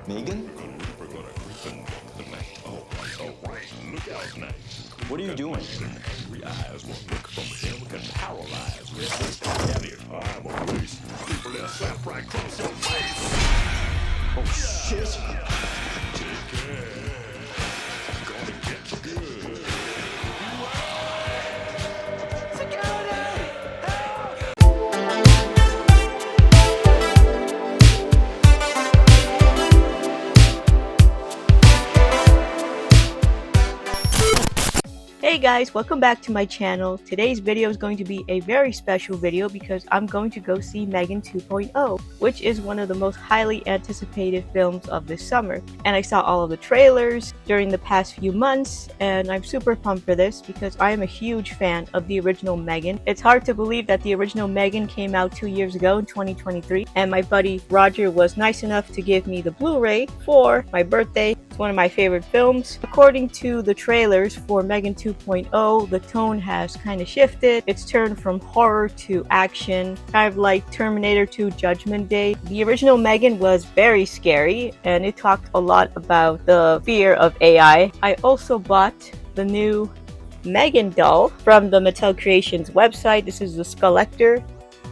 Megan? What are you doing? Oh shit! Hey guys, welcome back to my channel. Today's video is going to be a very special video because I'm going to go see M3Gan 2.0, which is one of the most highly anticipated films of this summer. And I saw all of the trailers during the past few months, and I'm super pumped for this because I am a huge fan of the original M3Gan. It's hard to believe that the original M3Gan came out 2 years ago in 2023, and my buddy Roger was nice enough to give me the Blu-ray for my birthday. It's one of my favorite films. According to the trailers for M3Gan 2.0, the tone has kind of shifted. It's turned from horror to action, kind of like Terminator 2 Judgment Day. The original M3Gan was very scary, and it talked a lot about the fear of AI. I also bought the new M3Gan doll from the Mattel Creations website. This is the Skullector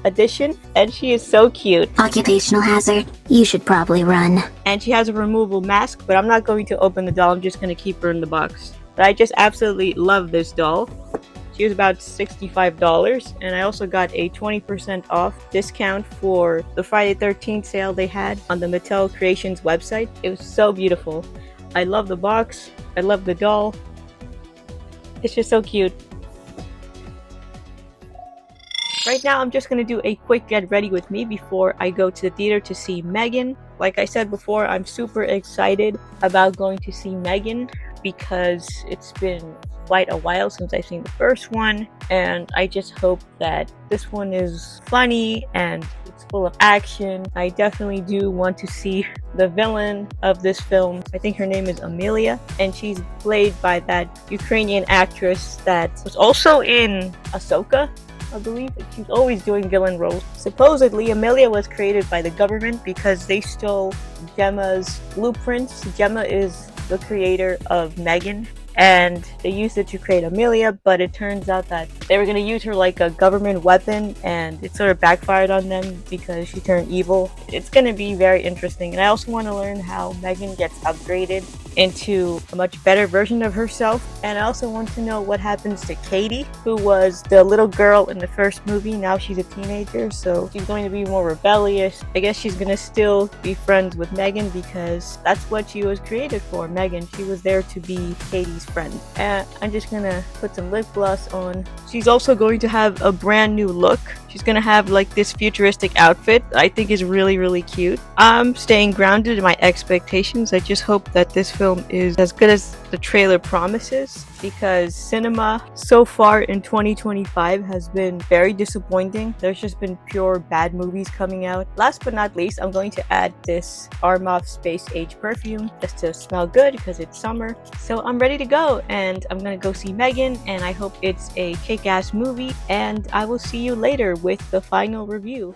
edition, and she is so cute. Occupational hazard. You should probably run. And she has a removable mask, but I'm not going to open the doll. I'm just going to keep her in the box. But I just absolutely love this doll. She was about $65, and I also got a 20% off discount for the Friday 13th sale they had on the Mattel Creations website. It was so beautiful. I love the box. I love the doll. It's just so cute. Right now, I'm just going to do a quick get ready with me before I go to the theater to see M3Gan. Like I said before, I'm super excited about going to see M3Gan because it's been quite a while since I've seen the first one, and I just hope that this one is funny and it's full of action. I definitely do want to see the villain of this film. I think her name is Amelia, and she's played by that Ukrainian actress that was also in Ahsoka, I believe. She's always doing villain roles. Supposedly, Amelia was created by the government because they stole Gemma's blueprints. Gemma is the creator of M3Gan, and they used it to create Amelia, but it turns out that they were going to use her like a government weapon, and it sort of backfired on them because she turned evil. It's going to be very interesting, and I also want to learn how M3Gan gets upgraded into a much better version of herself, and I also want to know what happens to Katie, who was the little girl in the first movie. Now she's a teenager, so she's going to be more rebellious. I guess she's going to still be friends with M3Gan because that's what she was created for. M3Gan, she was there to be Katie's friend. And I'm just gonna put some lip gloss on. She's also going to have a brand new look. She's gonna have like this futuristic outfit that I think is really cute. I'm staying grounded in my expectations. I just hope that this film is as good as the trailer promises, because cinema so far in 2025 has been very disappointing. There's just been pure bad movies coming out. Last but not least, I'm going to add this Armaf Space Age perfume just to smell good because it's summer. So I'm ready to go, and I'm gonna go see M3Gan, and I hope it's a kick-ass movie, and I will see you later with the final review.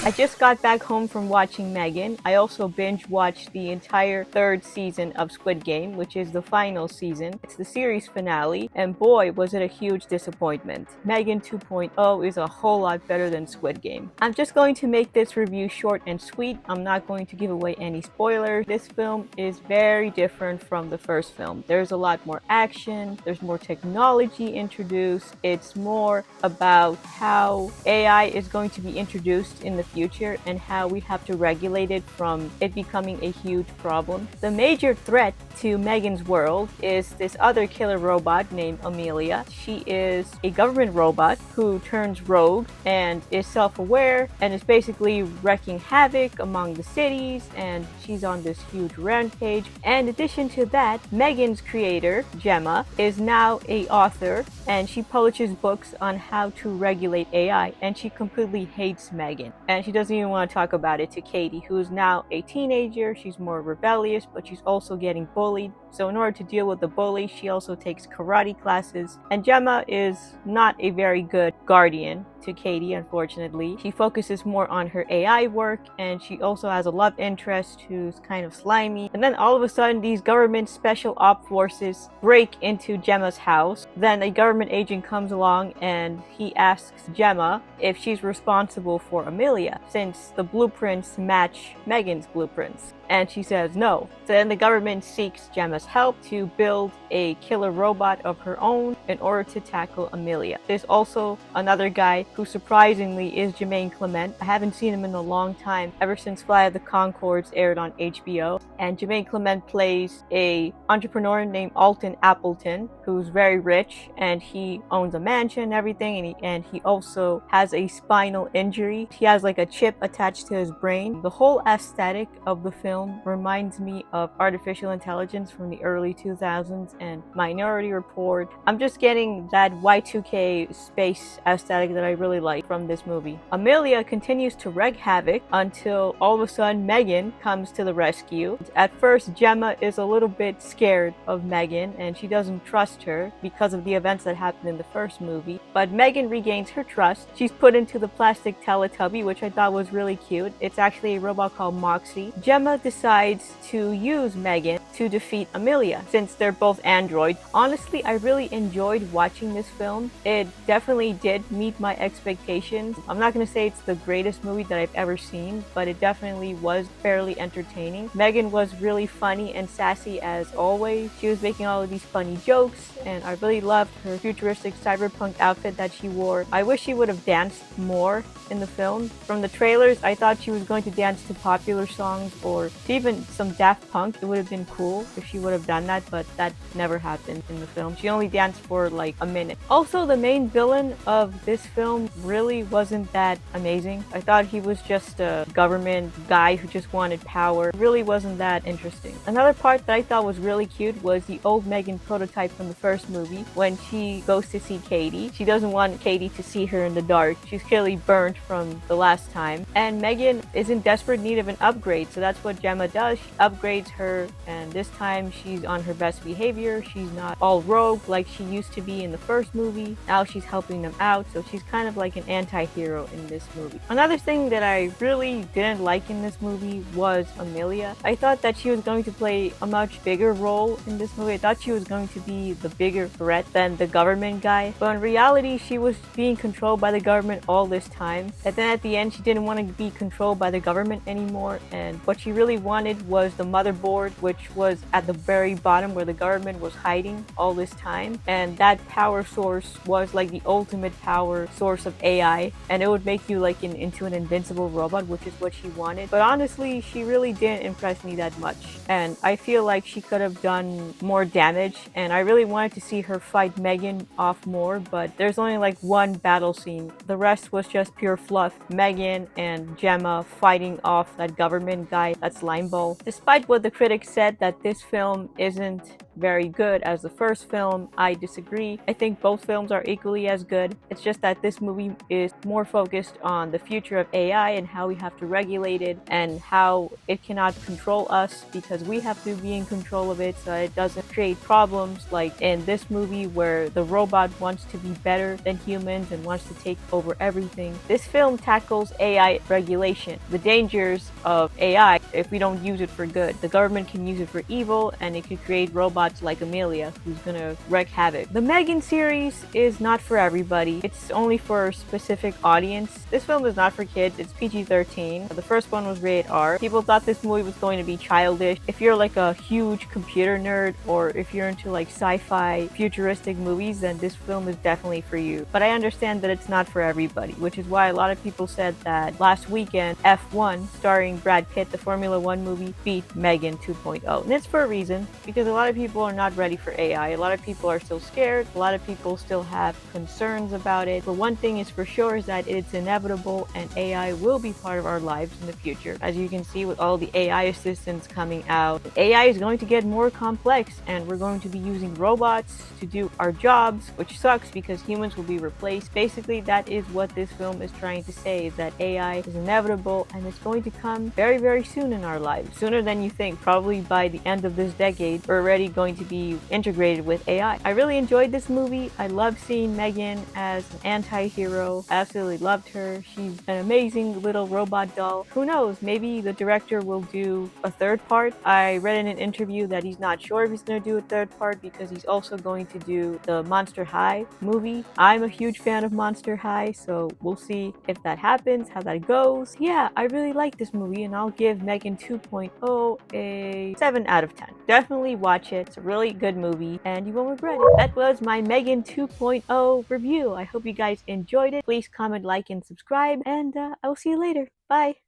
I just got back home from watching M3Gan. I also binge watched the entire third season of Squid Game, which is the final season. It's the series finale, and boy, was it a huge disappointment. M3Gan 2.0 is a whole lot better than Squid Game. I'm just going to make this review short and sweet. I'm not going to give away any spoilers. This film is very different from the first film. There's a lot more action, there's more technology introduced. It's more about how AI is going to be introduced in the future and how we have to regulate it from it becoming a huge problem. The major threat to M3Gan's world is this other killer robot named Amelia. She is a government robot who turns rogue and is self-aware and is basically wreaking havoc among the cities, and she's on this huge rampage. And in addition to that, M3Gan's creator, Gemma, is now an author, and she publishes books on how to regulate AI, and she completely hates M3Gan. And she doesn't even want to talk about it to Katie, who is now a teenager. She's more rebellious, but she's also getting bullied. So in order to deal with the bully, she also takes karate classes. And Gemma is not a very good guardian to Katie, unfortunately. She focuses more on her AI work, and she also has a love interest who's kind of slimy. And then all of a sudden, these government special op forces break into Gemma's house. Then a government agent comes along and he asks Gemma if she's responsible for Amelia, since the blueprints match Megan's blueprints. And she says no. So then the government seeks Gemma's help to build a killer robot of her own in order to tackle Amelia. There's also another guy who surprisingly is Jermaine Clement. I haven't seen him in a long time, ever since Flight of the Conchords aired on HBO. And Jermaine Clement plays a entrepreneur named Alton Appleton, who's very rich, and he owns a mansion and everything, and he also has a spinal injury. He has like a chip attached to his brain. The whole aesthetic of the film reminds me of artificial intelligence from the early 2000s and Minority Report. I'm just getting that Y2K space aesthetic that I really like from this movie. Amelia continues to wreak havoc until all of a sudden Megan comes to the rescue. At first, Gemma is a little bit scared of Megan and she doesn't trust her because of the events that happened in the first movie. But Megan regains her trust. She's put into the plastic Teletubby, which I thought was really cute. It's actually a robot called Moxie. Gemma decides to use Megan to defeat Amelia, since they're both androids. Honestly, I really enjoyed watching this film. It definitely did meet my expectations. I'm not going to say it's the greatest movie that I've ever seen, but it definitely was fairly entertaining. Megan was really funny and sassy as always. She was making all of these funny jokes, and I really loved her futuristic cyberpunk outfit that she wore. I wish she would have danced more in the film. From the trailers, I thought she was going to dance to popular songs or even some Daft Punk. It would have been cool if she would have done that, but that never happened in the film. She only danced for like a minute. Also, the main villain of this film really wasn't that amazing. I thought he was just a government guy who just wanted power. It really wasn't that interesting. Another part that I thought was really cute was the old Megan prototype from the first movie when she goes to see Katie. She doesn't want Katie to see her in the dark. She's clearly burnt from the last time. And Megan is in desperate need of an upgrade, so that's what Gemma does. She upgrades her, and this time she's on her best behavior. She's not all rogue like she used to be in the first movie. Now she's helping them out, so she's kind of like an anti-hero in this movie. Another thing that I really didn't like in this movie was Amelia. I thought that she was going to play a much bigger role in this movie. I thought she was going to be the bigger threat than the government guy, but in reality she was being controlled by the government all this time. And then at the end she didn't want to be controlled by the government anymore, and what she really wanted was the motherboard, which was at the very bottom where the government was hiding all this time. And that power source was like the ultimate power source of AI, and it would make you like into an invincible robot, which is what she wanted. But honestly, she really didn't impress me that much, and I feel like she could have done more damage, and I really wanted to see her fight Megan off more, but there's only like one battle scene. The rest was just pure fluff. Megan and Gemma fighting off that government guy, that's Limeball. Despite what the critics said that this film isn't very good as the first film, I disagree. I think both films are equally as good. It's just that this movie is more focused on the future of AI and how we have to regulate it and how it cannot control us because we have to be in control of it so it doesn't create problems like in this movie where the robot wants to be better than humans and wants to take over everything. This film tackles AI regulation, the dangers of AI if we don't use it for good. The government can use it for evil, and it could create robots like Amelia, who's gonna wreak havoc. The Megan series is not for everybody. It's only for a specific audience. This film is not for kids. It's PG-13. The first one was rated R. People thought this movie was going to be childish. If you're like a huge computer nerd, or if you're into like sci-fi futuristic movies, then this film is definitely for you. But I understand that it's not for everybody, which is why a lot of people said that last weekend F1 starring Brad Pitt, the Formula 1 movie, beat M3Gan 2.0. And it's for a reason, because a lot of people are not ready for AI. A lot of people are still scared. A lot of people still have concerns about it. But one thing is for sure is that it's inevitable, and AI will be part of our lives in the future. As you can see with all the AI assistants coming out, AI is going to get more complex, and we're going to be using robots to do our jobs, which sucks because humans will be replaced. Basically, that is what this film is trying to say, is that AI is inevitable and it's going to come very, very soon in our lives. Sooner than you think. Probably by the end of this decade, we're already going going to be integrated with AI. I really enjoyed this movie. I love seeing Megan as an anti-hero. I absolutely loved her. She's an amazing little robot doll. Who knows, maybe the director will do a third part. I read in an interview that he's not sure if he's going to do a third part because he's also going to do the Monster High movie. I'm a huge fan of Monster High, so we'll see if that happens, how that goes. Yeah, I really like this movie, and I'll give M3Gan 2.0 a 7 out of 10. Definitely watch it. It's a really good movie, and you won't regret it. That was my M3Gan 2.0 review. I hope you guys enjoyed it. Please comment, like, and subscribe, and I will see you later. Bye!